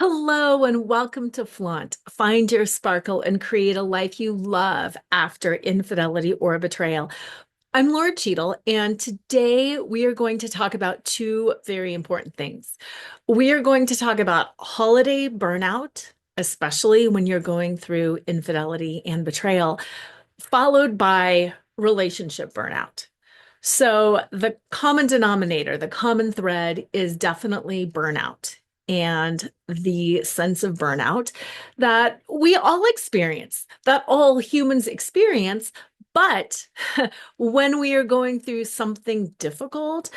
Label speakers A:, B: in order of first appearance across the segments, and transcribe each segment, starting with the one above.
A: Hello and welcome to Flaunt. Find your sparkle and create a life you love after infidelity or betrayal. I'm Lord Cheadle, and today we are going to talk about two very important things. We are going to talk about holiday burnout, especially when you're going through infidelity and betrayal, followed by relationship burnout. So, the common denominator, the common thread is definitely burnout and the sense of burnout that we all experience, that all humans experience. But when we are going through something difficult,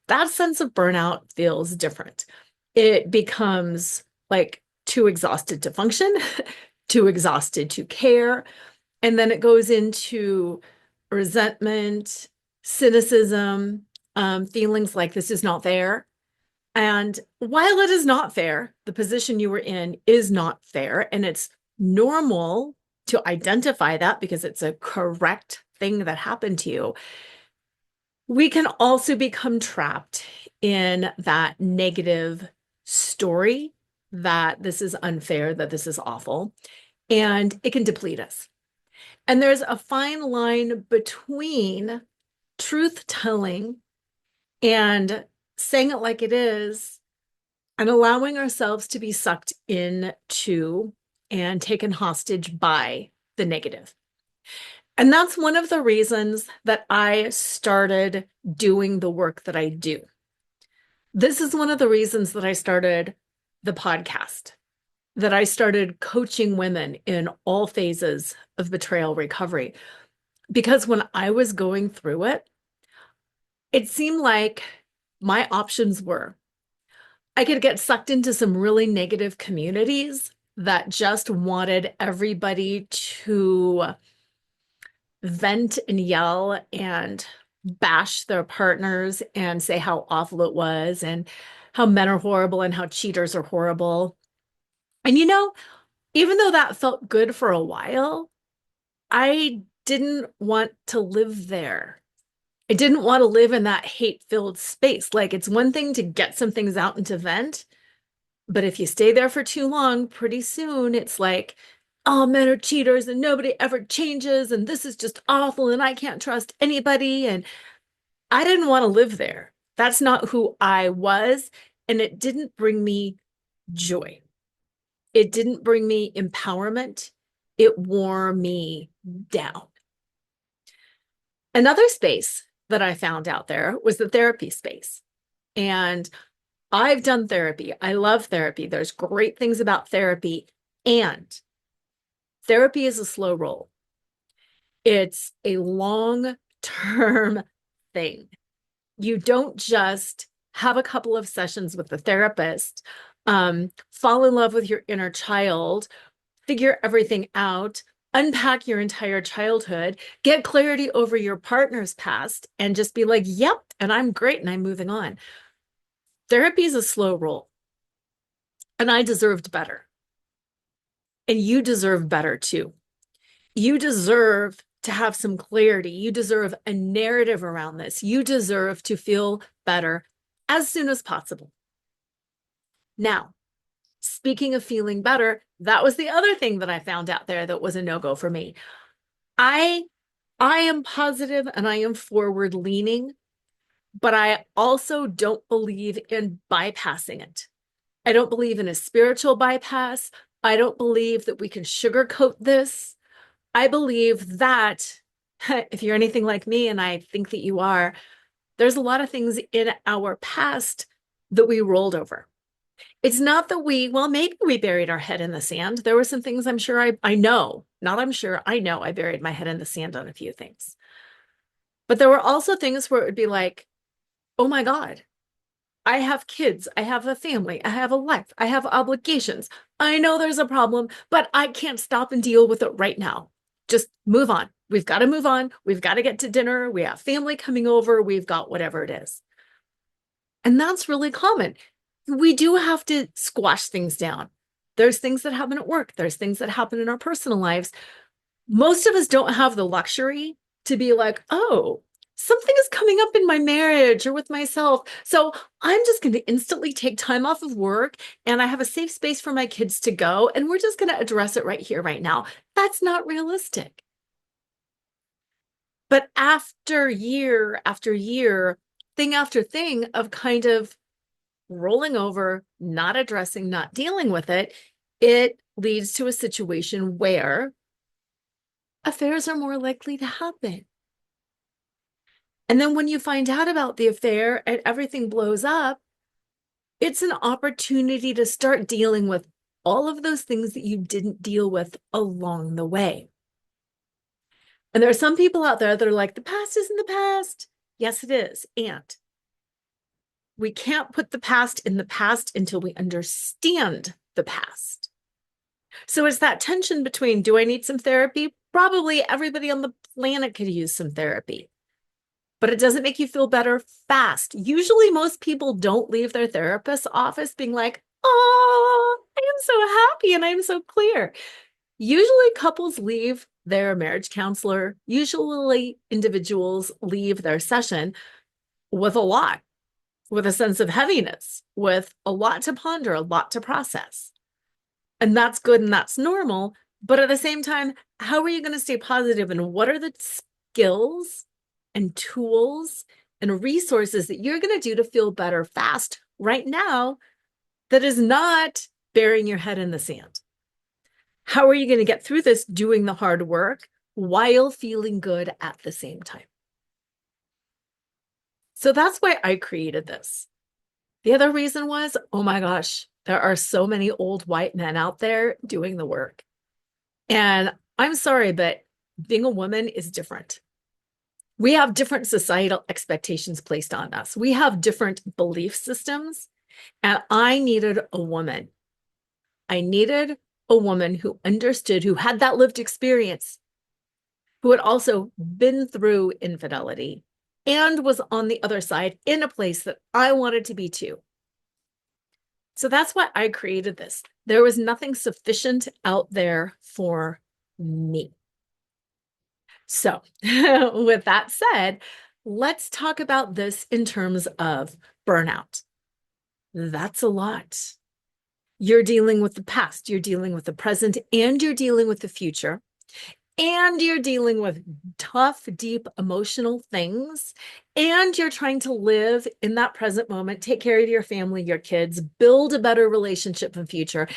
A: that sense of burnout feels different. It becomes like too exhausted to function, too exhausted to care. And then it goes into resentment, cynicism, feelings like this is not fair. And while it is not fair, the position you were in is not fair. And it's normal to identify that because it's a correct thing that happened to you. We can also become trapped in that negative story that this is unfair, that this is awful, and it can deplete us. And there's a fine line between truth telling and saying it like it is and allowing ourselves to be sucked into and taken hostage by the negative. And that's one of the reasons that I started doing the work that I do. This is one of the reasons that I started the podcast, that I started coaching women in all phases of betrayal recovery. Because when I was going through it, it seemed like my options were I could get sucked into some really negative communities that just wanted everybody to vent and yell and bash their partners and say how awful it was and how men are horrible and how cheaters are horrible. And even though that felt good for a while, I didn't want to live there. I didn't want to live in that hate-filled space. Like, it's one thing to get some things out and to vent, but if you stay there for too long, pretty soon it's like, oh, men are cheaters and nobody ever changes, and this is just awful, and I can't trust anybody. And I didn't want to live there. That's not who I was, and it didn't bring me joy. It didn't bring me empowerment. It wore me down. Another space that I found out there was the therapy space. And I've done therapy. I love therapy. There's great things about therapy. And therapy is a slow roll. It's a long-term thing. You don't just have a couple of sessions with the therapist, fall in love with your inner child, figure everything out, unpack your entire childhood, get clarity over your partner's past, and just be like, yep, and I'm great, and I'm moving on. Therapy is a slow roll, and I deserved better. And you deserve better too. You deserve to have some clarity. You deserve a narrative around this. You deserve to feel better as soon as possible. Now, speaking of feeling better, that was the other thing that I found out there that was a no-go for me. I I am positive and I am forward leaning, but I also don't believe in bypassing it. I don't believe in a spiritual bypass. I don't believe that we can sugarcoat this. I believe that if you're anything like me, and I think that you are, there's a lot of things in our past that we rolled over. It's not that well, maybe we buried our head in the sand. There were some things I'm sure I know, not I'm sure, I know I buried my head in the sand on a few things. But there were also things where it would be like, oh my God, I have kids, I have a family, I have a life, I have obligations. I know there's a problem, but I can't stop and deal with it right now. Just move on. We've got to move on. We've got to get to dinner. We have family coming over. We've got whatever it is. And that's really common. We do have to squash things down. There's things that happen at work. There's things that happen in our personal lives. Most of us don't have the luxury to be like, oh, something is coming up in my marriage or with myself. So I'm just going to instantly take time off of work and I have a safe space for my kids to go. And we're just going to address it right here, right now. That's not realistic. But after year, thing after thing of kind of rolling over, not addressing, not dealing with it, it leads to a situation where affairs are more likely to happen. And then when you find out about the affair and everything blows up, it's an opportunity to start dealing with all of those things that you didn't deal with along the way. And there are some people out there that are like, the past isn't the past. Yes, it is. And we can't put the past in the past until we understand the past. So it's that tension between, do I need some therapy? Probably everybody on the planet could use some therapy, but it doesn't make you feel better fast. Usually most people don't leave their therapist's office being like, oh, I am so happy and I'm so clear. Usually couples leave their marriage counselor, usually individuals leave their session with a lot, with a sense of heaviness, with a lot to ponder, a lot to process. And that's good and that's normal. But at the same time, how are you going to stay positive? And what are the skills and tools and resources that you're going to do to feel better fast right now that is not burying your head in the sand? How are you going to get through this doing the hard work while feeling good at the same time? So that's why I created this. The other reason was, oh my gosh, there are so many old white men out there doing the work. And I'm sorry, but being a woman is different. We have different societal expectations placed on us. We have different belief systems. And I needed a woman. I needed a woman who understood, who had that lived experience, who had also been through infidelity and was on the other side in a place that I wanted to be too. So that's why I created this. There was nothing sufficient out there for me. So with that said, let's talk about this in terms of burnout. That's a lot. You're dealing with the past, you're dealing with the present, and you're dealing with the future. And you're dealing with tough, deep emotional things. And you're trying to live in that present moment, take care of your family, your kids, build a better relationship in the future.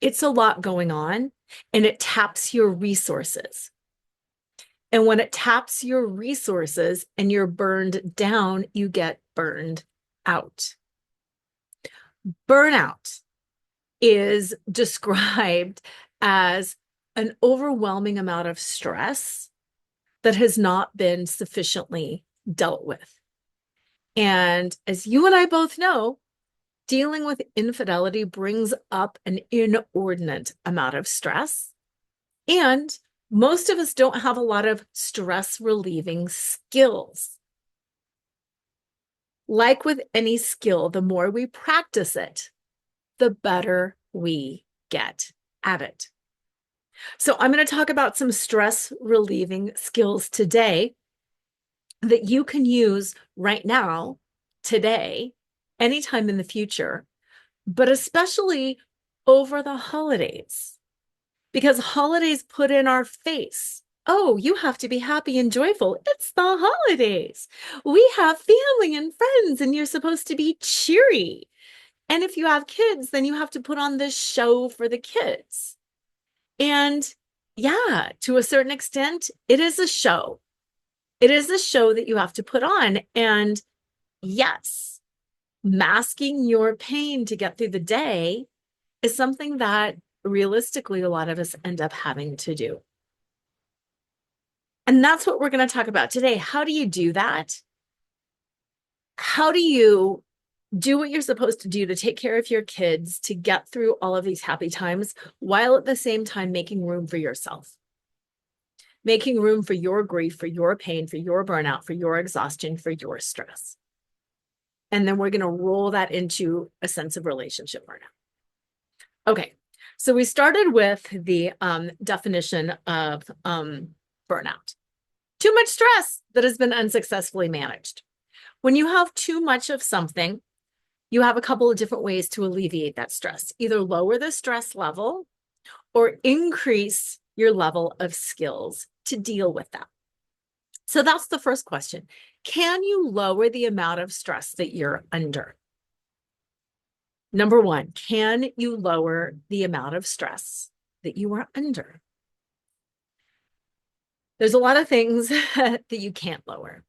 A: It's a lot going on, and it taps your resources. And when it taps your resources and you're burned down, you get burned out. Burnout is described as an overwhelming amount of stress that has not been sufficiently dealt with. And as you and I both know, dealing with infidelity brings up an inordinate amount of stress. And most of us don't have a lot of stress relieving skills. Like with any skill, the more we practice it, the better we get at it. So I'm going to talk about some stress relieving skills today that you can use right now, today, anytime in the future, but especially over the holidays, because holidays put in our face, oh, you have to be happy and joyful. It's the holidays. We have family and friends, and you're supposed to be cheery. And if you have kids, then you have to put on this show for the kids. And yeah, to a certain extent, it is a show. It is a show that you have to put on. And yes, masking your pain to get through the day is something that realistically a lot of us end up having to do. And that's what we're going to talk about today. How do you do that? How do you do what you're supposed to do to take care of your kids, to get through all of these happy times, while at the same time making room for yourself? Making room for your grief, for your pain, for your burnout, for your exhaustion, for your stress. And then we're going to roll that into a sense of relationship burnout. Okay, so we started with the definition of burnout. Too much stress that has been unsuccessfully managed. When you have too much of something, you have a couple of different ways to alleviate that stress. Either lower the stress level or increase your level of skills to deal with that. So that's the first question. Can you lower the amount of stress that you're under? Number one, can you lower the amount of stress that you are under? There's a lot of things that you can't lower.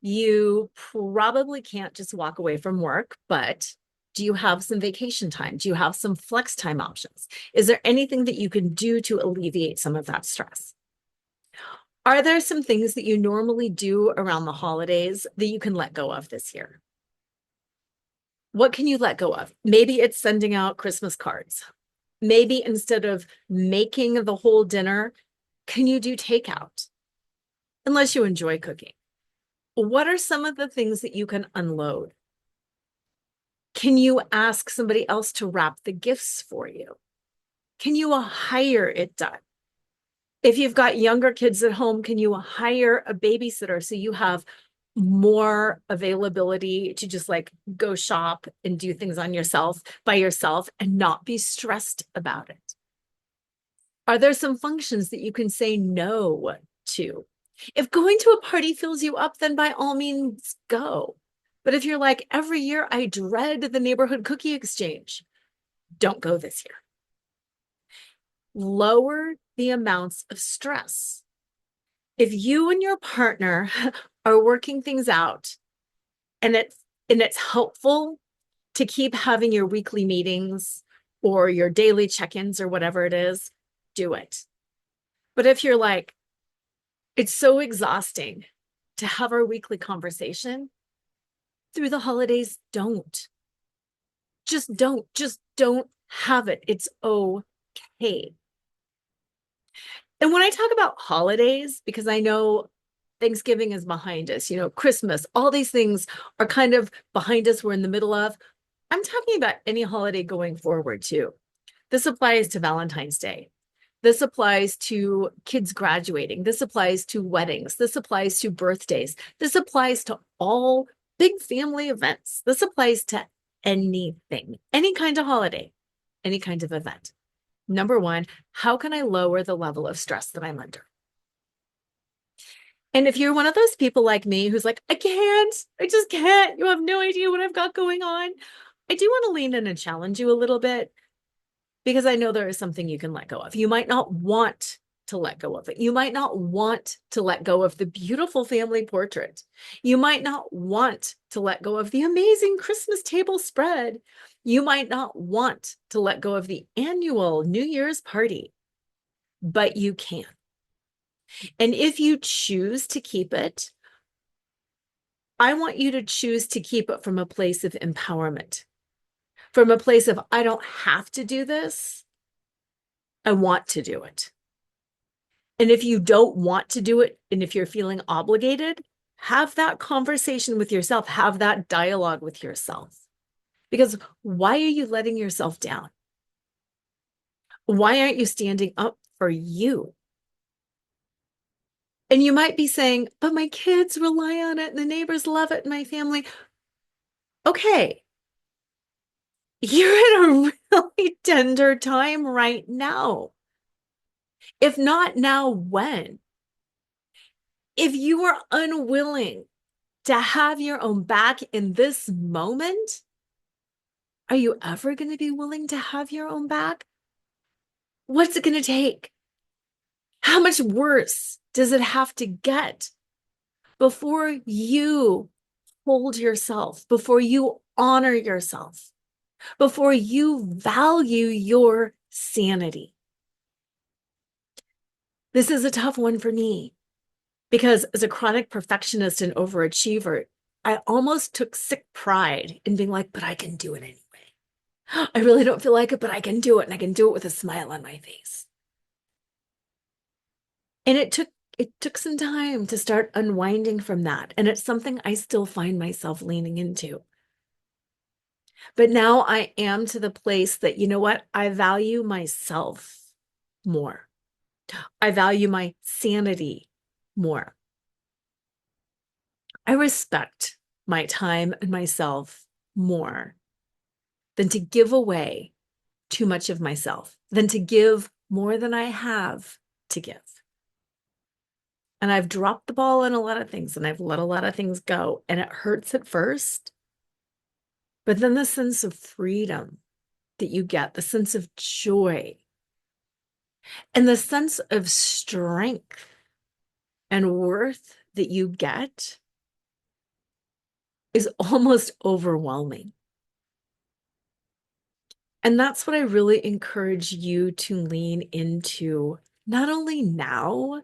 A: You probably can't just walk away from work, but do you have some vacation time? Do you have some flex time options? Is there anything that you can do to alleviate some of that stress? Are there some things that you normally do around the holidays that you can let go of this year? What can you let go of? Maybe it's sending out Christmas cards. Maybe instead of making the whole dinner, can you do takeout? Unless you enjoy cooking. What are some of the things that you can unload? Can you ask somebody else to wrap the gifts for you? Can you hire it done? If you've got younger kids at home, can you hire a babysitter so you have more availability to just like go shop and do things on yourself by yourself and not be stressed about it? Are there some functions that you can say no to? If going to a party fills you up, then by all means go. But if you're like, every year I dread the neighborhood cookie exchange, don't go this year. Lower the amounts of stress. If you and your partner are working things out and it's helpful to keep having your weekly meetings or your daily check-ins or whatever it is, do it. But if you're like, it's so exhausting to have our weekly conversation through the holidays, don't. Just don't have it. It's okay. And when I talk about holidays, because I know Thanksgiving is behind us, Christmas, all these things are kind of behind us, we're in the middle of. I'm talking about any holiday going forward too. This applies to Valentine's Day. This applies to kids graduating. This applies to weddings. This applies to birthdays. This applies to all big family events. This applies to anything, any kind of holiday, any kind of event. Number one, how can I lower the level of stress that I'm under? And if you're one of those people like me who's like, I just can't, you have no idea what I've got going on, I do want to lean in and challenge you a little bit because I know there is something you can let go of. You might not want to let go of it. You might not want to let go of the beautiful family portrait. You might not want to let go of the amazing Christmas table spread. You might not want to let go of the annual New Year's party, but you can. And if you choose to keep it, I want you to choose to keep it from a place of empowerment, from a place of, I don't have to do this. I want to do it. And if you don't want to do it, and if you're feeling obligated, have that conversation with yourself, have that dialogue with yourself. Because why are you letting yourself down? Why aren't you standing up for you? And you might be saying, but my kids rely on it and the neighbors love it and my family. Okay. You're in a really tender time right now. If not now, when? If you are unwilling to have your own back in this moment, are you ever going to be willing to have your own back? What's it going to take? How much worse does it have to get before you hold yourself, before you honor yourself, before you value your sanity? This is a tough one for me because as a chronic perfectionist and overachiever, I almost took sick pride in being like, but I can do it anyway. I really don't feel like it, but I can do it. And I can do it with a smile on my face. And it took some time to start unwinding from that. And it's something I still find myself leaning into. But now I am to the place that, you know what? I value myself more. I value my sanity more. I respect my time and myself more than to give away too much of myself, than to give more than I have to give. And I've dropped the ball on a lot of things and I've let a lot of things go, and it hurts at first. But then the sense of freedom that you get, the sense of joy, and the sense of strength and worth that you get is almost overwhelming. And that's what I really encourage you to lean into, not only now,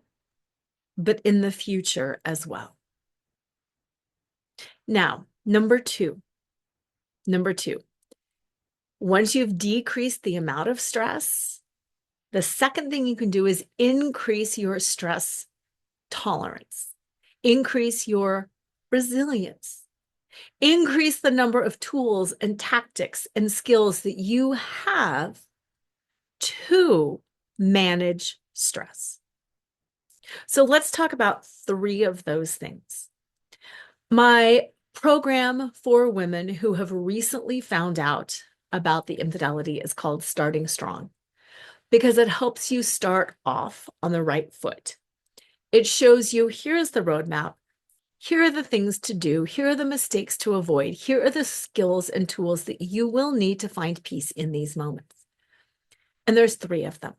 A: but in the future as well. Now, number two, once you've decreased the amount of stress, the second thing you can do is increase your stress tolerance, increase your resilience, increase the number of tools and tactics and skills that you have to manage stress. So let's talk about 3 of those things. My program for women who have recently found out about the infidelity is called Starting Strong, because it helps you start off on the right foot. It shows you, here's the roadmap. Here are the things to do. Here are the mistakes to avoid. Here are the skills and tools that you will need to find peace in these moments. And there's 3 of them.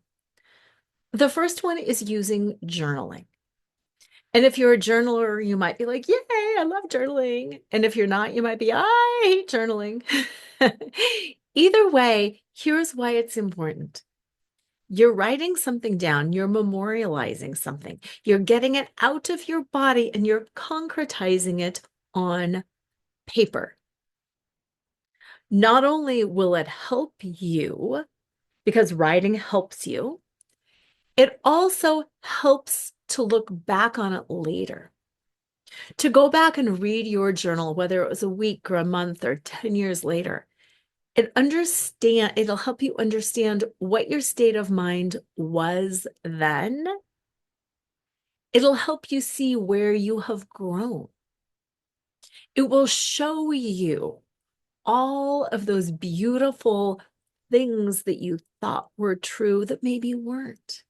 A: The first one is using journaling. And if you're a journaler, you might be like, yay, I love journaling. And if you're not, you might be, I hate journaling. Either way, here's why it's important. You're writing something down, you're memorializing something, you're getting it out of your body and you're concretizing it on paper. Not only will it help you, because writing helps you, it also helps to look back on it later. To go back and read your journal, whether it was a week or a month or 10 years later, it'll help you understand what your state of mind was then. It'll help you see where you have grown. It will show you all of those beautiful things that you thought were true that maybe weren't.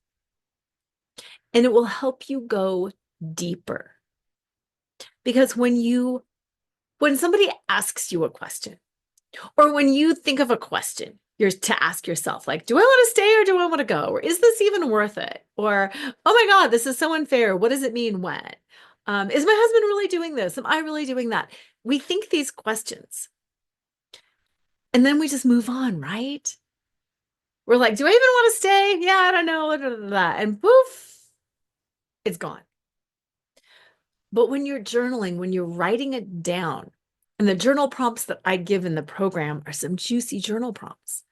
A: And it will help you go deeper. Because when somebody asks you a question, or when you think of a question, you're to ask yourself, like, do I want to stay or do I want to go? Or is this even worth it? Or, oh my God, this is so unfair. What does it mean when? Is my husband really doing this? Am I really doing that? We think these questions. And then we just move on, right? We're like, do I even want to stay? Yeah, I don't know. Blah, blah, blah, blah. And poof, it's gone. But when you're journaling, when you're writing it down, and the journal prompts that I give in the program are some juicy journal prompts.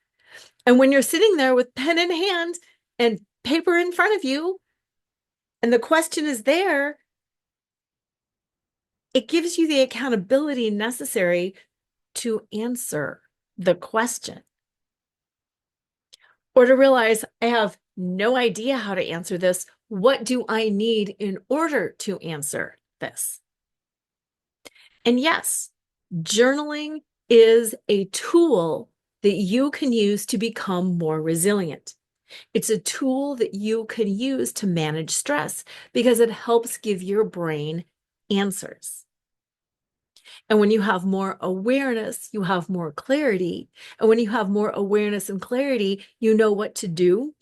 A: And when you're sitting there with pen in hand and paper in front of you, and the question is there, it gives you the accountability necessary to answer the question. Or to realize, I have no idea how to answer this. What do I need in order to answer this? And yes, journaling is a tool that you can use to become more resilient. It's a tool that you can use to manage stress because it helps give your brain answers. And when you have more awareness, you have more clarity. And when you have more awareness and clarity, you know what to do,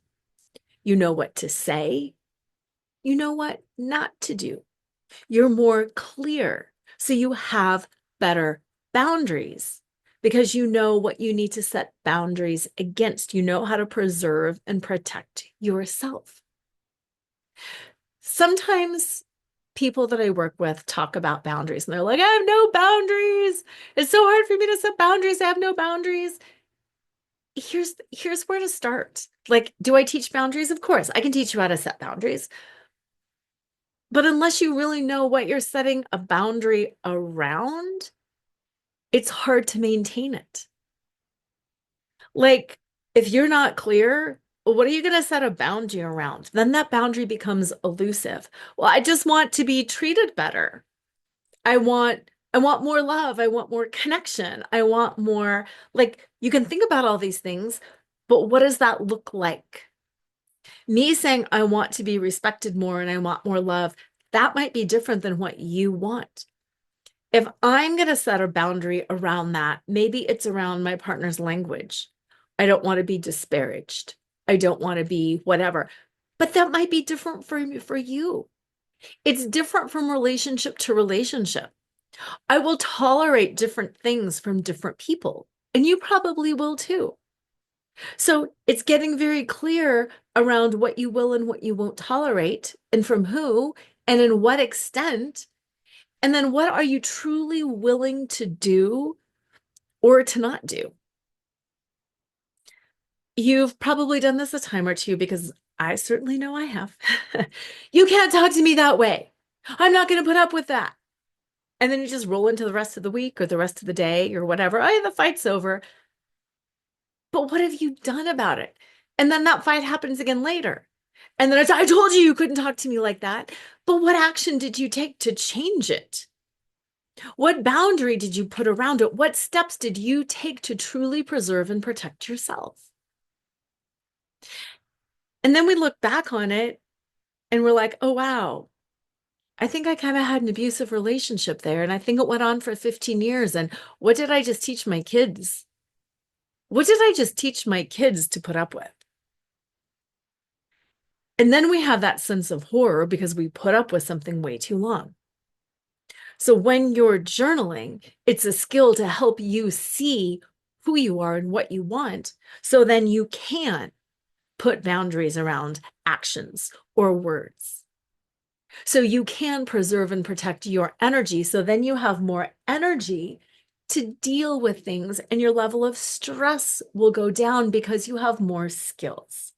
A: you know what to say, you know what not to do. You're more clear. So you have better boundaries because you know what you need to set boundaries against. You know how to preserve and protect yourself. Sometimes people that I work with talk about boundaries and they're like, I have no boundaries. It's so hard for me to set boundaries. I have no boundaries. Here's where to start. Like, do I teach boundaries? Of course, I can teach you how to set boundaries. But unless you really know what you're setting a boundary around, it's hard to maintain it. Like, if you're not clear What are you going to set a boundary around? Then that boundary becomes elusive. Well, I just want to be treated better. I want more love. I want more connection. I want more, like, you can think about all these things, but what does that look like? Me saying I want to be respected more and I want more love, that might be different than what you want. If I'm going to set a boundary around that, maybe it's around my partner's language. I don't want to be disparaged. I don't want to be whatever. But that might be different for you. It's different from relationship to relationship. I will tolerate different things from different people, and you probably will too. So it's getting very clear around what you will and what you won't tolerate, and from who, and in what extent. And then what are you truly willing to do or to not do? You've probably done this a time or two because I certainly know I have. You can't talk to me that way. I'm not going to put up with that. And then you just roll into the rest of the week or the rest of the day or whatever. Oh, the fight's over. But what have you done about it? And then that fight happens again later. And then I told you couldn't talk to me like that. But what action did you take to change it? What boundary did you put around it? What steps did you take to truly preserve and protect yourself? And then we look back on it and we're like, oh, wow, I think I kind of had an abusive relationship there. And I think it went on for 15 years. And what did I just teach my kids? What did I just teach my kids to put up with? And then we have that sense of horror because we put up with something way too long. So when you're journaling, it's a skill to help you see who you are and what you want. So then you can put boundaries around actions or words. So you can preserve and protect your energy. So then you have more energy to deal with things and your level of stress will go down because you have more skills.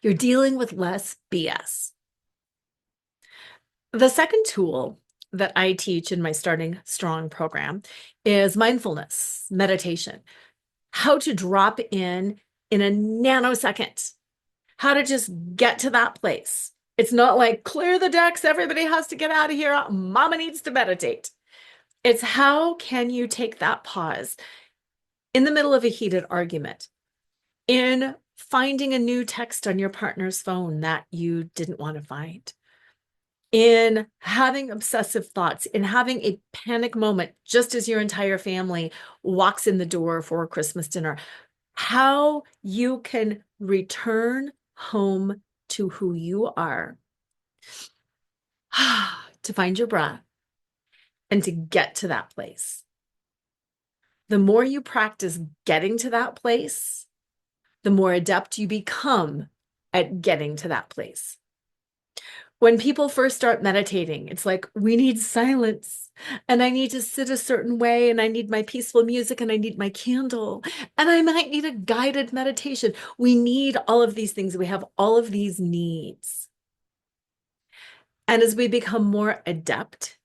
A: You're dealing with less BS. The second tool that I teach in my Starting Strong program is mindfulness, meditation, how to drop in a nanosecond, how to just get to that place. It's not like clear the decks, everybody has to get out of here, mama needs to meditate. It's how can you take that pause in the middle of a heated argument, in finding a new text on your partner's phone that you didn't want to find, in having obsessive thoughts, in having a panic moment just as your entire family walks in the door for a Christmas dinner, how you can return home to who you are, to find your breath and to get to that place. The more you practice getting to that place, the more adept you become at getting to that place. When people first start meditating, it's like, we need silence and I need to sit a certain way and I need my peaceful music and I need my candle and I might need a guided meditation. We need all of these things. We have all of these needs. And as we become more adept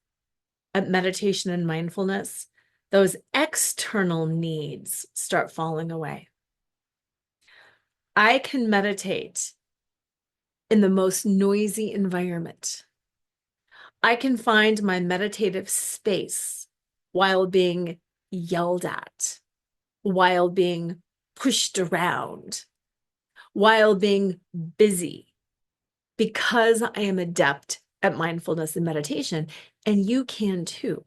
A: at meditation and mindfulness, those external needs start falling away. I can meditate in the most noisy environment. I can find my meditative space while being yelled at, while being pushed around, while being busy, because I am adept at mindfulness and meditation, and you can too.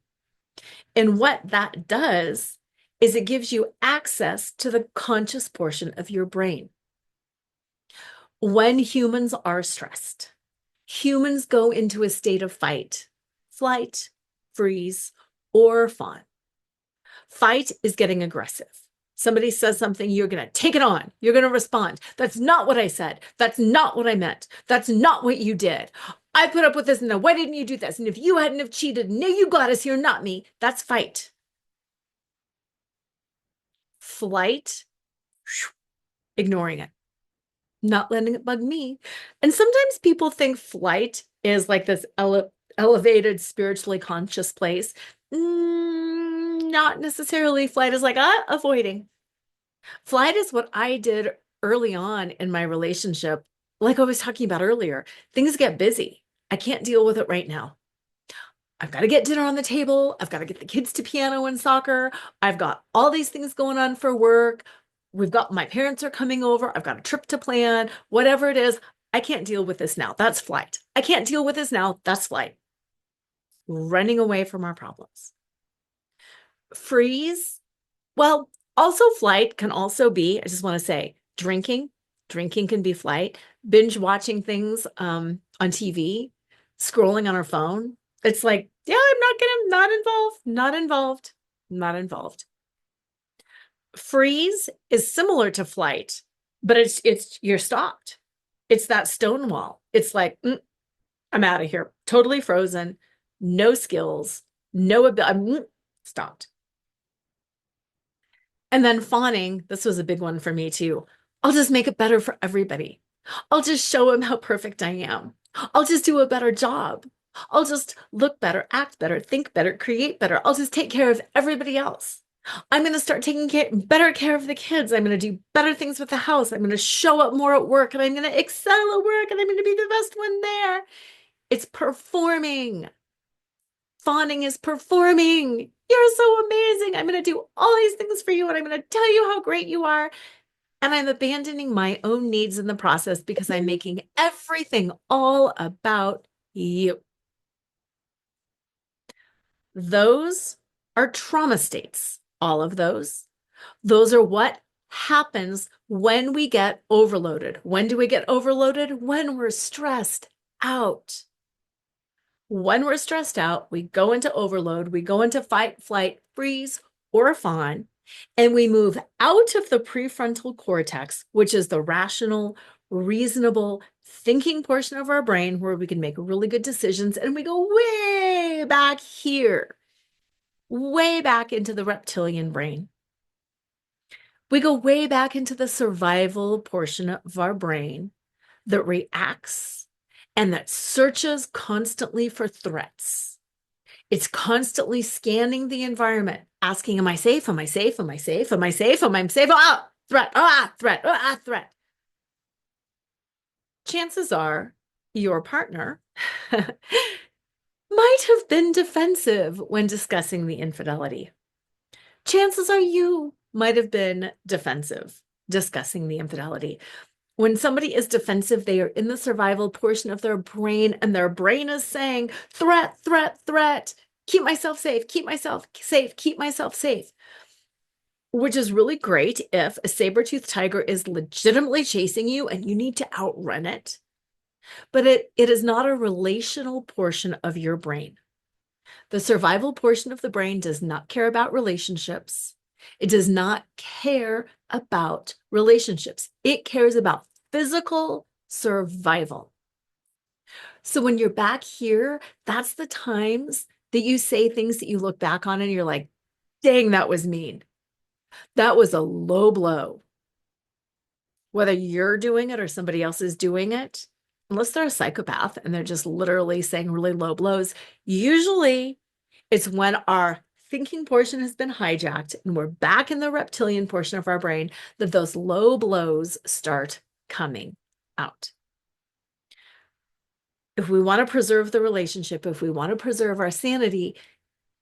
A: And what that does is it gives you access to the conscious portion of your brain. When humans are stressed, humans go into a state of fight, flight, freeze, or fawn. Fight is getting aggressive. Somebody says something, you're going to take it on. You're going to respond. That's not what I said. That's not what I meant. That's not what you did. I put up with this. And why didn't you do this? And if you hadn't have cheated, no, you got us here, not me. That's fight. Flight, ignoring it, not letting it bug me. And sometimes people think flight is like this elevated, spiritually conscious place. Not necessarily. Flight is like, avoiding. Flight is what I did early on in my relationship, like I was talking about earlier, things get busy. I can't deal with it right now. I've got to get dinner on the table. I've got to get the kids to piano and soccer. I've got all these things going on for work. We've got my parents are coming over. I've got a trip to plan, whatever it is. I can't deal with this now. That's flight. I can't deal with this now. That's flight. Running away from our problems. Freeze. Well, also flight can also be, I just want to say, drinking. Drinking can be flight. Binge watching things on TV, scrolling on our phone. It's like, yeah, I'm not gonna, not involved, not involved, not involved. Freeze is similar to flight, but it's you're stopped. It's that stonewall. It's like, I'm out of here. Totally frozen, no skills, no ability. Stopped. And then fawning, this was a big one for me too. I'll just make it better for everybody. I'll just show him how perfect I am. I'll just do a better job. I'll just look better, act better, think better, create better. I'll just take care of everybody else. I'm going to start taking better care of the kids. I'm going to do better things with the house. I'm going to show up more at work and I'm going to excel at work and I'm going to be the best one there. It's performing. Fawning is performing. You're so amazing. I'm going to do all these things for you and I'm going to tell you how great you are. And I'm abandoning my own needs in the process because I'm making everything all about you. Those are trauma states, all of those. Those are what happens when we get overloaded. When do we get overloaded? When we're stressed out. When we're stressed out, we go into overload, we go into fight, flight, freeze, or fawn, and we move out of the prefrontal cortex, which is the rational, reasonable thinking portion of our brain where we can make really good decisions, and we go way back here, way back into the reptilian brain. We go way back into the survival portion of our brain that reacts and that searches constantly for threats. It's constantly scanning the environment, asking, am I safe? Am I safe? Am I safe? Am I safe? Am I safe? Ah, threat. Ah, threat. Ah, threat. Chances are your partner might have been defensive when discussing the infidelity. Chances are you might have been defensive discussing the infidelity. When somebody is defensive, they are in the survival portion of their brain, and their brain is saying, threat, threat, threat, keep myself safe, keep myself safe, keep myself safe. Which is really great if a saber-toothed tiger is legitimately chasing you and you need to outrun it. But it is not a relational portion of your brain. The survival portion of the brain does not care about relationships. It does not care about relationships. It cares about physical survival. So when you're back here, that's the times that you say things that you look back on and you're like, dang, that was mean. That was a low blow. Whether you're doing it or somebody else is doing it, unless they're a psychopath and they're just literally saying really low blows, usually it's when our thinking portion has been hijacked and we're back in the reptilian portion of our brain that those low blows start coming out. If we want to preserve the relationship, if we want to preserve our sanity,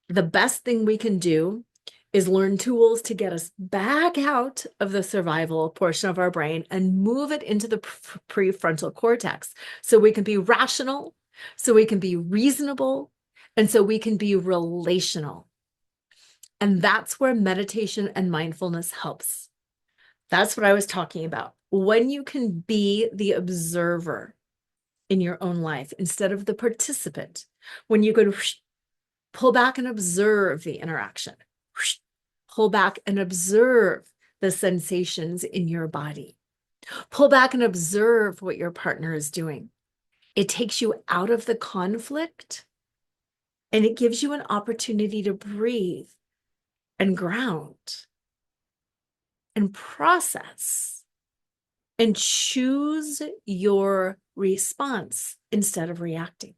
A: the best thing we can do is learn tools to get us back out of the survival portion of our brain and move it into the prefrontal cortex so we can be rational, so we can be reasonable, and so we can be relational. And that's where meditation and mindfulness helps. That's what I was talking about. When you can be the observer in your own life instead of the participant, when you can pull back and observe the interaction, pull back and observe the sensations in your body, pull back and observe what your partner is doing. It takes you out of the conflict and it gives you an opportunity to breathe and ground and process and choose your response instead of reacting.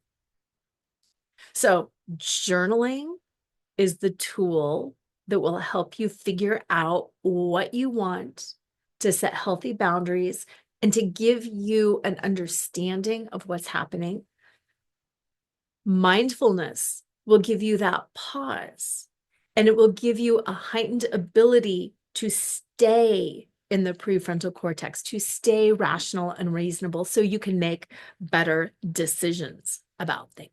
A: So journaling is the tool that will help you figure out what you want to set healthy boundaries, and to give you an understanding of what's happening. Mindfulness will give you that pause, and it will give you a heightened ability to stay in the prefrontal cortex, to stay rational and reasonable so you can make better decisions about things.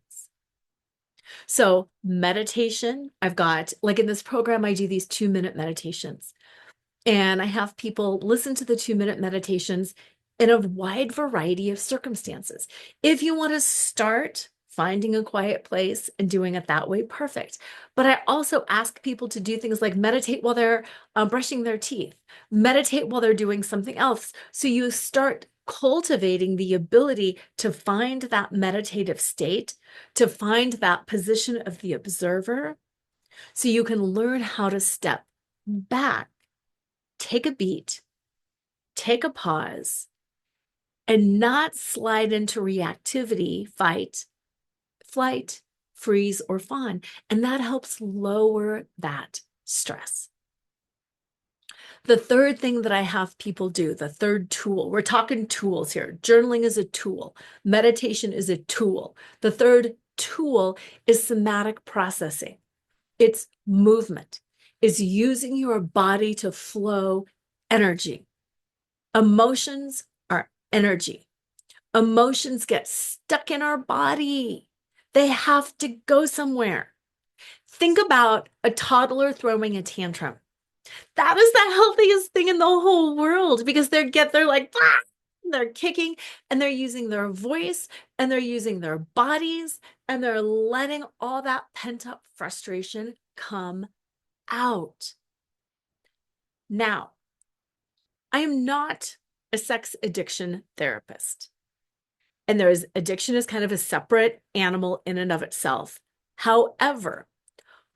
A: So meditation, I've got, like in this program, I do these 2-minute meditations. And I have people listen to the 2-minute meditations in a wide variety of circumstances. If you want to start finding a quiet place and doing it that way, perfect. But I also ask people to do things like meditate while they're brushing their teeth, meditate while they're doing something else. So you start cultivating the ability to find that meditative state, to find that position of the observer, so you can learn how to step back, take a beat, take a pause, and not slide into reactivity, fight, flight, freeze, or fawn. And that helps lower that stress. The third thing that I have people do, the third tool, we're talking tools here. Journaling is a tool. Meditation is a tool. The third tool is somatic processing. It's movement. It's using your body to flow energy. Emotions are energy. Emotions get stuck in our body. They have to go somewhere. Think about a toddler throwing a tantrum. That is the healthiest thing in the whole world because they're like, ah! They're kicking and they're using their voice and they're using their bodies and they're letting all that pent-up frustration come out. Now, I am not a sex addiction therapist. And addiction is kind of a separate animal in and of itself. However,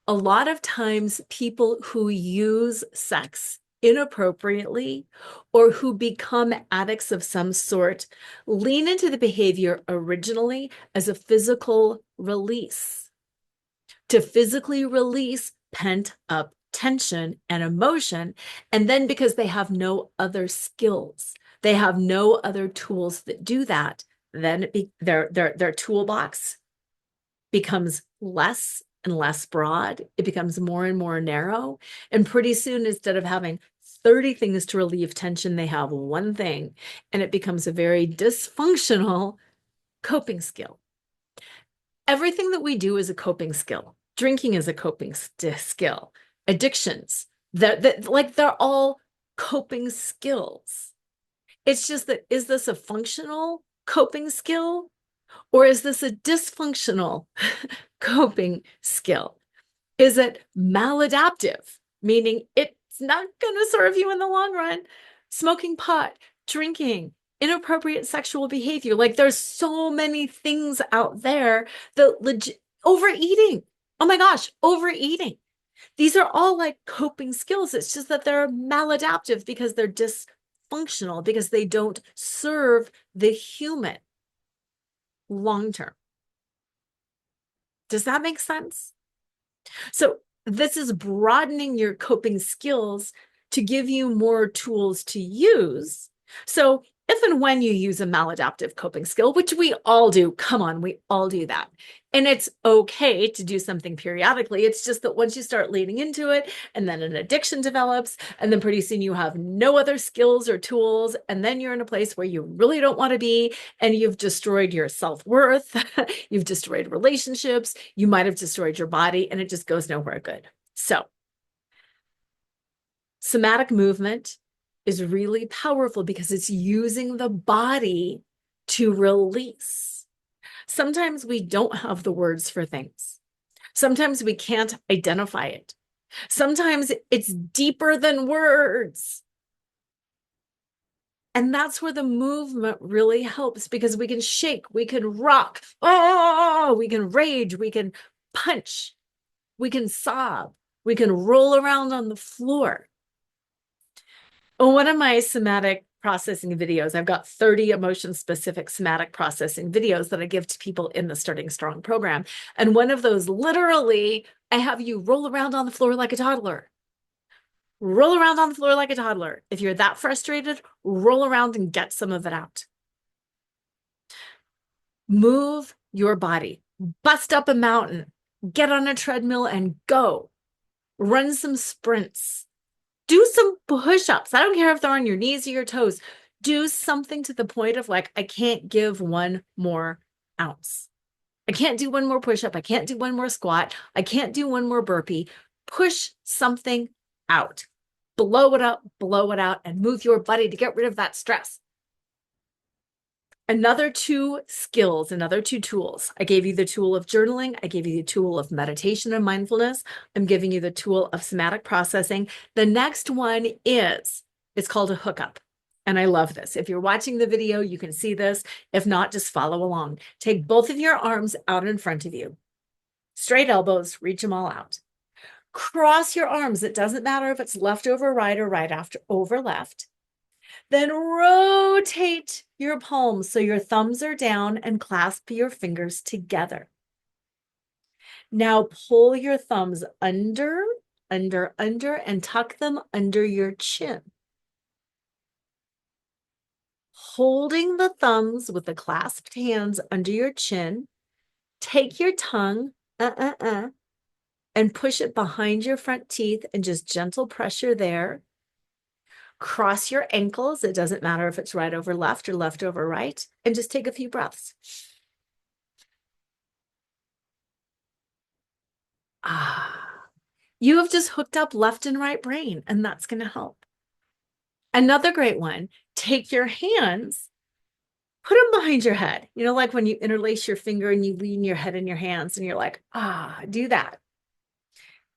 A: a lot of times people who use sex inappropriately or who become addicts of some sort lean into the behavior originally as a physical release, to physically release pent-up tension and emotion. And then because they have no other skills, they have no other tools that do that, then their toolbox becomes less and less broad. It becomes more and more narrow. And pretty soon, instead of having 30 things to relieve tension, they have one thing, and it becomes a very dysfunctional coping skill. Everything that we do is a coping skill. Drinking is a coping skill. Addictions, they're all coping skills. It's just that, is this a functional coping skill or is this a dysfunctional coping skill? Is it maladaptive, meaning it's not going to serve you in the long run? Smoking pot, drinking, inappropriate sexual behavior. Like there's so many things out there that overeating. Oh my gosh, overeating. These are all like coping skills. It's just that they're maladaptive because they're dysfunctional, because they don't serve the human long term. Does that make sense? So this is broadening your coping skills to give you more tools to use. So if and when you use a maladaptive coping skill, which we all do, come on, we all do that. And it's okay to do something periodically. It's just that once you start leaning into it and then an addiction develops, and then pretty soon you have no other skills or tools, and then you're in a place where you really don't want to be, and you've destroyed your self-worth, you've destroyed relationships, you might have destroyed your body, and it just goes nowhere good. So somatic movement is really powerful because it's using the body to release. Sometimes we don't have the words for things. Sometimes we can't identify it. Sometimes it's deeper than words. And that's where the movement really helps because we can shake, we can rock, we can rage, we can punch, we can sob, we can roll around on the floor. One of my somatic processing videos, I've got 30 emotion-specific somatic processing videos that I give to people in the Starting Strong program. And one of those, literally, I have you roll around on the floor like a toddler. Roll around on the floor like a toddler. If you're that frustrated, roll around and get some of it out. Move your body. Bust up a mountain. Get on a treadmill and go. Run some sprints. Do some push-ups. I don't care if they're on your knees or your toes. Do something to the point of like, I can't give one more ounce. I can't do one more push-up. I can't do one more squat. I can't do one more burpee. Push something out. Blow it up, blow it out, and move your body to get rid of that stress. Another two skills, another two tools. I gave you the tool of journaling. I gave you the tool of meditation and mindfulness. I'm giving you the tool of somatic processing. The next one is, it's called a hookup. And I love this. If you're watching the video, you can see this. If not, just follow along. Take both of your arms out in front of you. Straight elbows, reach them all out. Cross your arms. It doesn't matter if it's left over right or right after over left. Then rotate your palms so your thumbs are down and clasp your fingers together. Now pull your thumbs under, and tuck them under your chin. Holding the thumbs with the clasped hands under your chin, take your tongue, and push it behind your front teeth and just gentle pressure there. Cross your ankles. It doesn't matter if it's right over left or left over right. And just take a few breaths. You have just hooked up left and right brain, and that's going to help. Another great one, take your hands, put them behind your head. You know, like when you interlace your finger and you lean your head in your hands and you're like, do that.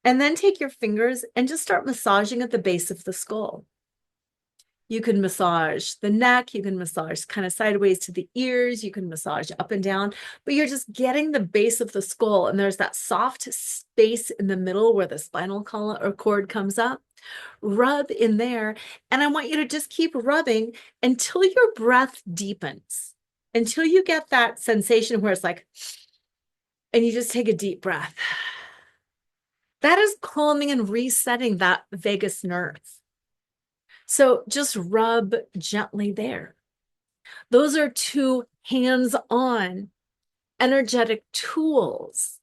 A: And then take your fingers and just start massaging at the base of the skull. You can massage the neck, you can massage kind of sideways to the ears, you can massage up and down, but you're just getting the base of the skull, and there's that soft space in the middle where the spinal cord comes up. Rub in there, and I want you to just keep rubbing until your breath deepens, until you get that sensation where it's like, and you just take a deep breath. That is calming and resetting that vagus nerve. So just rub gently there. Those are two hands-on energetic tools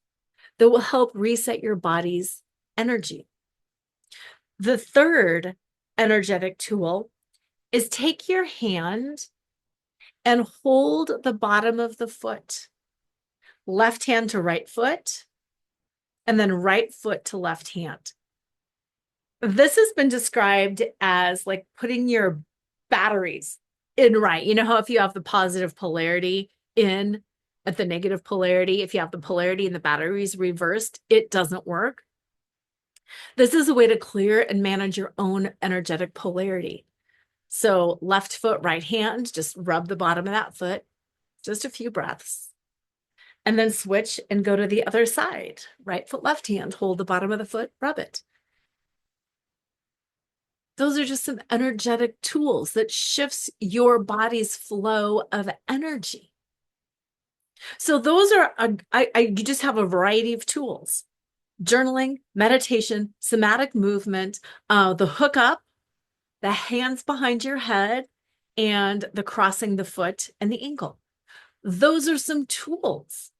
A: that will help reset your body's energy. The third energetic tool is take your hand and hold the bottom of the foot. Left hand to right foot, and then right foot to left hand. This has been described as like putting your batteries in right. You know how if you have the positive polarity in at the negative polarity, if you have the polarity and the batteries reversed, it doesn't work. This is a way to clear and manage your own energetic polarity. So left foot, right hand, just rub the bottom of that foot, just a few breaths. And then switch and go to the other side. Right foot, left hand, hold the bottom of the foot, rub it. Those are just some energetic tools that shifts your body's flow of energy. So those are, you just have a variety of tools: journaling, meditation, somatic movement, the hookup, the hands behind your head, and the crossing the foot and the ankle. Those are some tools.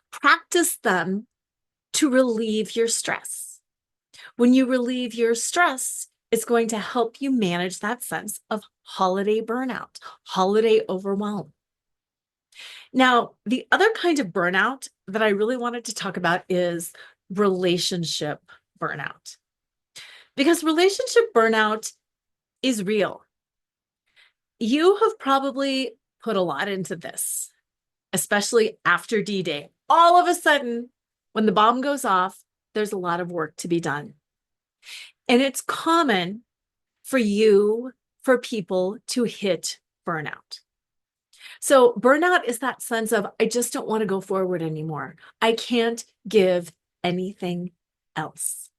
A: Practice them to relieve your stress. When you relieve your stress, it's going to help you manage that sense of holiday burnout, holiday overwhelm. Now, the other kind of burnout that I really wanted to talk about is relationship burnout. Because relationship burnout is real. You have probably put a lot into this, especially after D-Day. All of a sudden, when the bomb goes off, there's a lot of work to be done. And it's common for people to hit burnout. So burnout is that sense of, I just don't want to go forward anymore. I can't give anything else.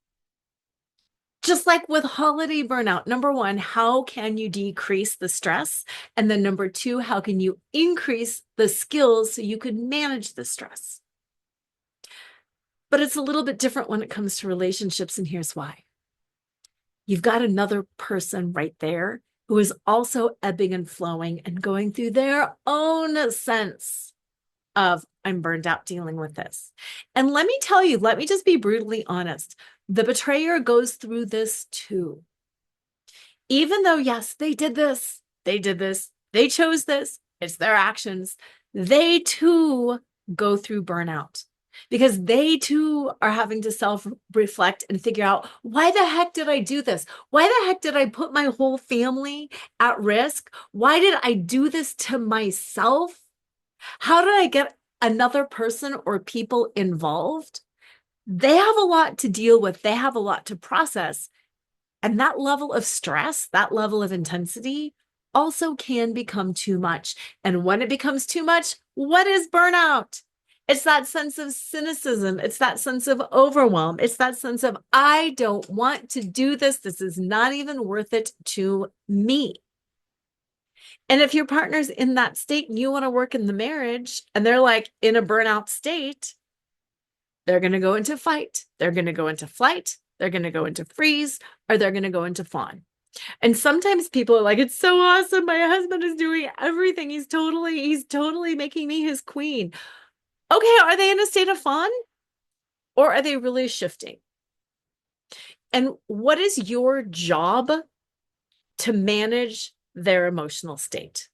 A: Just like with holiday burnout, number one, how can you decrease the stress? And then number two, how can you increase the skills so you can manage the stress? But it's a little bit different when it comes to relationships, and here's why. you've got another person right there who is also ebbing and flowing and going through their own sense of, I'm burned out dealing with this. And let me tell you, let me just be brutally honest. The betrayer goes through this too. Even though, yes, they chose this, it's their actions, they too go through burnout because they too are having to self-reflect and figure out, why the heck did I do this? Why the heck did I put my whole family at risk? Why did I do this to myself? How did I get another person or people involved? They have a lot to deal with. They have a lot to process. And that level of stress, that level of intensity also can become too much. And when it becomes too much, what is burnout? It's that sense of cynicism. It's that sense of overwhelm. It's that sense of, I don't want to do this. This is not even worth it to me. And if your partner's in that state and you want to work in the marriage and they're like in a burnout state, they're going to go into fight. They're going to go into flight. They're going to go into freeze, or they're going to go into fawn. And sometimes people are like, it's so awesome. My husband is doing everything. He's totally making me his queen. Okay. Are they in a state of fawn, or are they really shifting? And what is your job to manage their emotional state?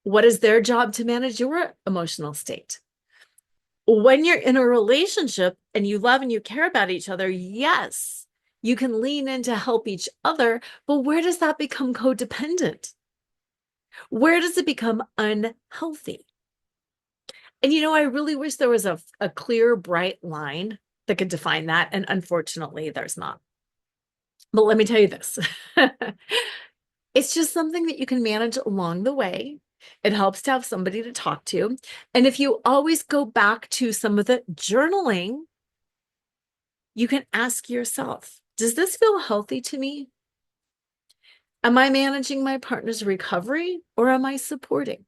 A: What is their job to manage your emotional state? When you're in a relationship and you love and you care about each other, yes, you can lean in to help each other, but where does that become codependent? Where does it become unhealthy? And I really wish there was a clear, bright line that could define that. And unfortunately, there's not. But let me tell you this. It's just something that you can manage along the way. It helps to have somebody to talk to. And if you always go back to some of the journaling, you can ask yourself, does this feel healthy to me? Am I managing my partner's recovery, or am I supporting?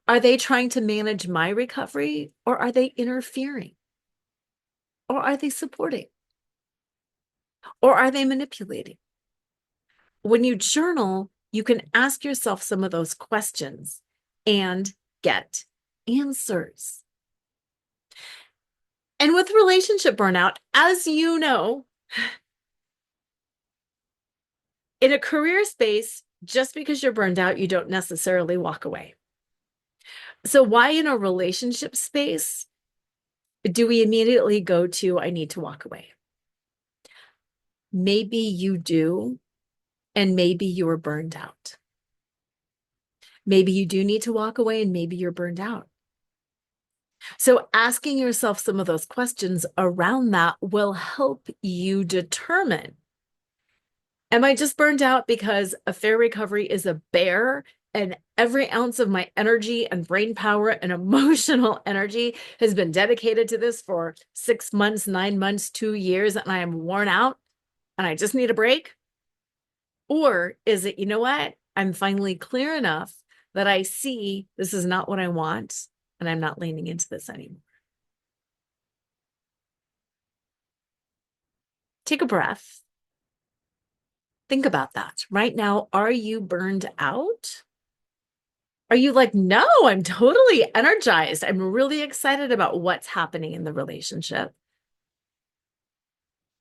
A: Are they trying to manage my recovery, or are they interfering? Or are they supporting? Or are they manipulating? When you journal, you can ask yourself some of those questions and get answers. And with relationship burnout, as you know, in a career space, just because you're burned out, you don't necessarily walk away. So why in a relationship space do we immediately go to, I need to walk away? Maybe you do, and maybe you're burned out. Maybe you do need to walk away, and maybe you're burned out. So asking yourself some of those questions around that will help you determine, am I just burned out because a fair recovery is a bear and every ounce of my energy and brain power and emotional energy has been dedicated to this for 6 months, 9 months, 2 years, and I am worn out and I just need a break? Or is it, you know what? I'm finally clear enough that I see this is not what I want, and I'm not leaning into this anymore. Take a breath. Think about that. Right now, are you burned out? Are you like, no, I'm totally energized. I'm really excited about what's happening in the relationship.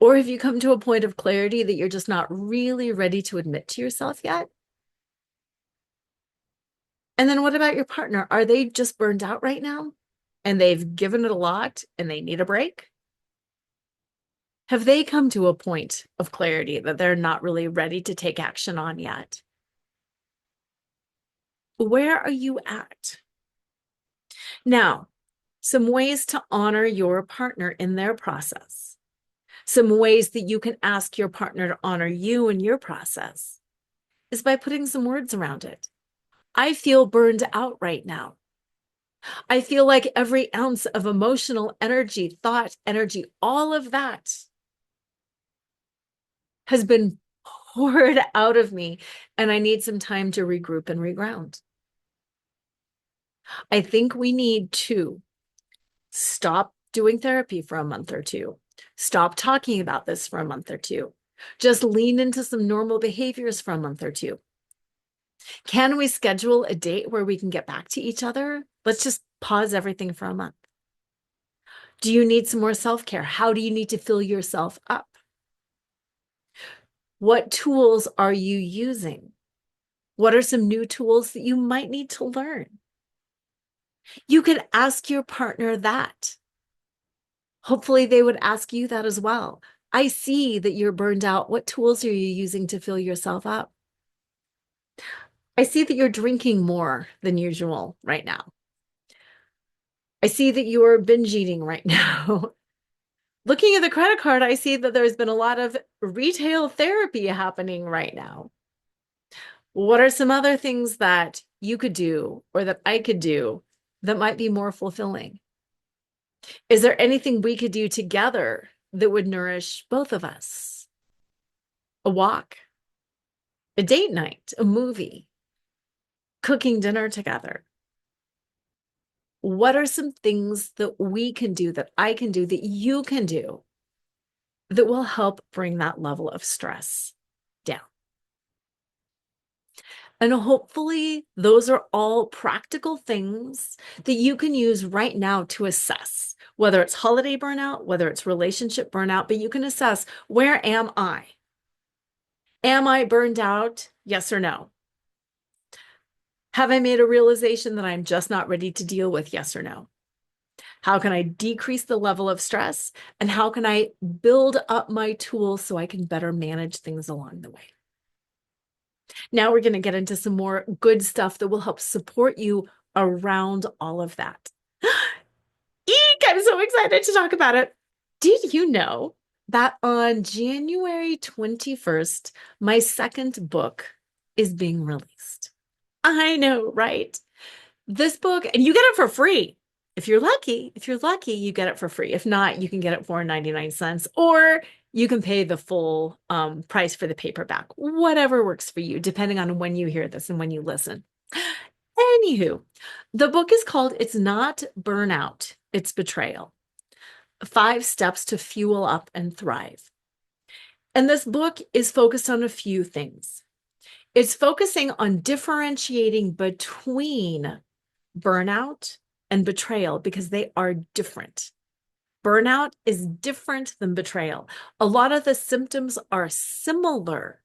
A: Or have you come to a point of clarity that you're just not really ready to admit to yourself yet? And then what about your partner? Are they just burned out right now and they've given it a lot and they need a break? Have they come to a point of clarity that they're not really ready to take action on yet? Where are you at? Now, some ways to honor your partner in their process. Some ways that you can ask your partner to honor you in your process is by putting some words around it. I feel burned out right now. I feel like every ounce of emotional energy, thought energy, all of that has been poured out of me, and I need some time to regroup and reground. I think we need to stop doing therapy for a month or two. Stop talking about this for a month or two. Just lean into some normal behaviors for a month or two. Can we schedule a date where we can get back to each other? Let's just pause everything for a month. Do you need some more self-care? How do you need to fill yourself up? What tools are you using? What are some new tools that you might need to learn? You could ask your partner that. Hopefully, they would ask you that as well. I see that you're burned out. What tools are you using to fill yourself up? I see that you're drinking more than usual right now. I see that you're binge eating right now. Looking at the credit card, I see that there's been a lot of retail therapy happening right now. What are some other things that you could do or that I could do that might be more fulfilling? Is there anything we could do together that would nourish both of us? A walk, a date night, a movie, cooking dinner together. What are some things that we can do, that I can do, that you can do that will help bring that level of stress down? And hopefully, those are all practical things that you can use right now to assess whether it's holiday burnout, whether it's relationship burnout, but you can assess, where am I? Am I burned out? Yes or no? Have I made a realization that I'm just not ready to deal with? Yes or no? How can I decrease the level of stress? And how can I build up my tools so I can better manage things along the way? Now we're going to get into some more good stuff that will help support you around all of that. Eek, I'm so excited to talk about it. Did you know that on January 21st, my second book is being released? I know, right? This book, and you get it for free. If you're lucky, you get it for free. If not, you can get it for 99 cents, or you can pay the full price for the paperback, whatever works for you, depending on when you hear this and when you listen. Anywho, the book is called It's Not Burnout, It's Betrayal. 5 Steps to Fuel Up and Thrive. And this book is focused on a few things. It's focusing on differentiating between burnout and betrayal because they are different. Burnout is different than betrayal. A lot of the symptoms are similar,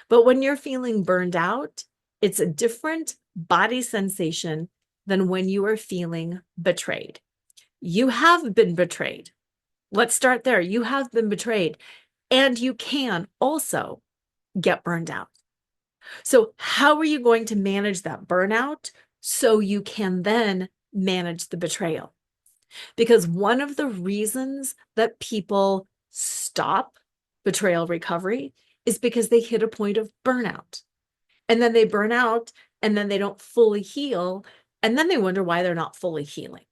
A: but when you're feeling burned out, it's a different body sensation than when you are feeling betrayed. You have been betrayed. Let's start there. You have been betrayed, and you can also get burned out. So how are you going to manage that burnout so you can then manage the betrayal? Because one of the reasons that people stop betrayal recovery is because they hit a point of burnout. And then they burn out, and then they don't fully heal, and then they wonder why they're not fully healing.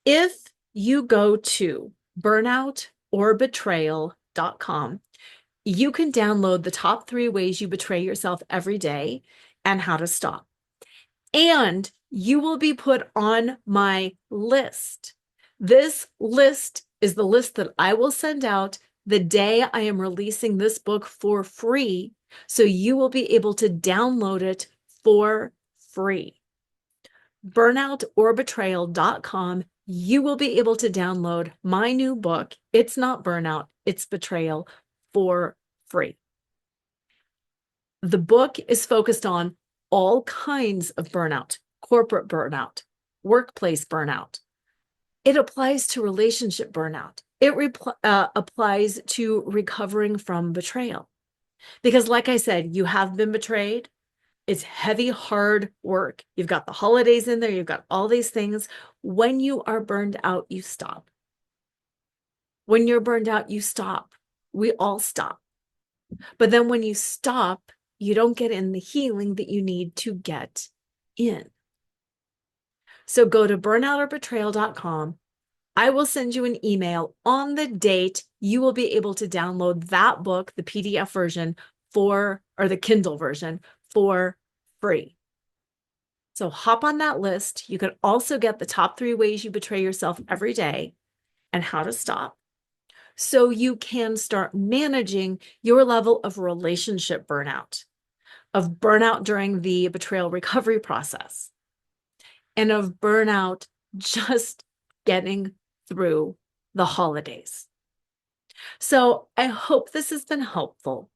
A: If you go to burnout-or-betrayal.com, you can download the top 3 ways you betray yourself every day and how to stop. And you will be put on my list. This list is the list that I will send out the day I am releasing this book for free. So you will be able to download it for free. Burnout-or-betrayal.com. You will be able to download my new book, It's Not Burnout, It's Betrayal, for free. The book is focused on all kinds of burnout, corporate burnout, workplace burnout. It applies to relationship burnout. It applies to recovering from betrayal. Because like I said, you have been betrayed. It's heavy, hard work. You've got the holidays in there. You've got all these things. When you are burned out, you stop. When you're burned out, you stop. We all stop. But then when you stop, you don't get in the healing that you need to get in. So go to burnout-or-betrayal.com. I will send you an email on the date you will be able to download that book, the PDF version or the Kindle version, for free. So hop on that list. You can also get the top 3 ways you betray yourself every day. and how to stop, so you can start managing your level of relationship burnout, of burnout during the betrayal recovery process, and of burnout just getting through the holidays. So I hope this has been helpful.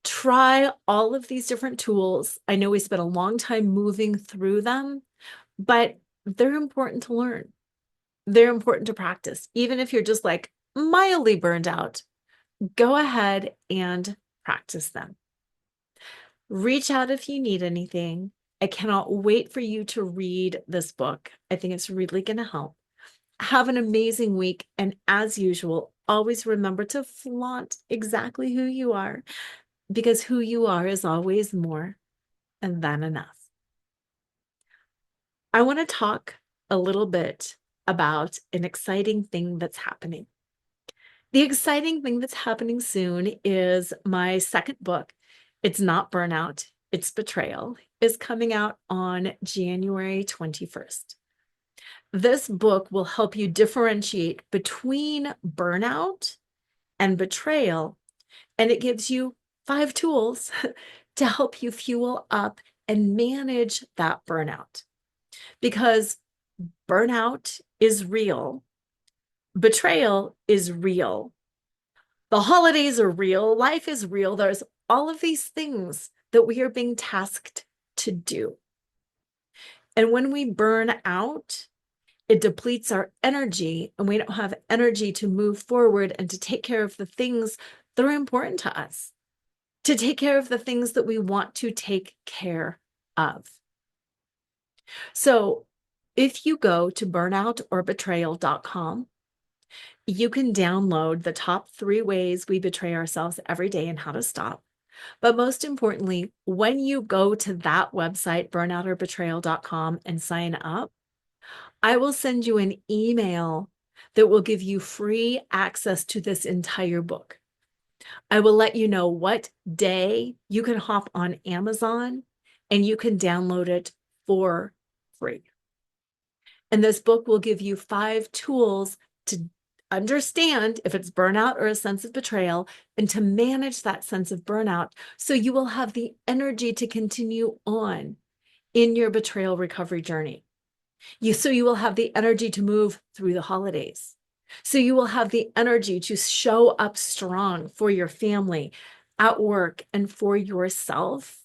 A: Try all of these different tools. I know we spent a long time moving through them, but they're important to learn. They're important to practice. Even if you're just like mildly burned out, go ahead and practice them. Reach out if you need anything. I cannot wait for you to read this book. I think it's really going to help. Have an amazing week. And as usual, always remember to flaunt exactly who you are, because who you are is always more than enough. I want to talk a little bit about an exciting thing that's happening. The exciting thing that's happening soon is my second book. It's not Burnout, it's Betrayal, is coming out on January 21st. This book will help you differentiate between burnout and betrayal, and it gives you 5 tools to help you fuel up and manage that burnout. Because burnout is real, betrayal is real, the holidays are real, life is real. There's all of these things that we are being tasked to do. And when we burn out, it depletes our energy, and we don't have energy to move forward and to take care of the things that are important to us, to take care of the things that we want to take care of. So if you go to burnout-or-betrayal.com, you can download the top 3 ways we betray ourselves every day and how to stop. But most importantly, when you go to that website, burnout-or-betrayal.com, and sign up, I will send you an email that will give you free access to this entire book. I will let you know what day you can hop on Amazon and you can download it for free. And this book will give you 5 tools to understand if it's burnout or a sense of betrayal, and to manage that sense of burnout so you will have the energy to continue on in your betrayal recovery journey. So you will have the energy to move through the holidays. So you will have the energy to show up strong for your family, at work, and for yourself,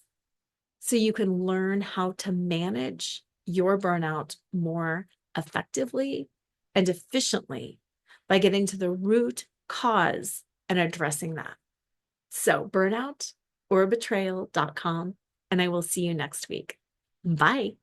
A: so you can learn how to manage your burnout more effectively and efficiently by getting to the root cause and addressing that. So burnout-or-betrayal.com, and I will see you next week. Bye.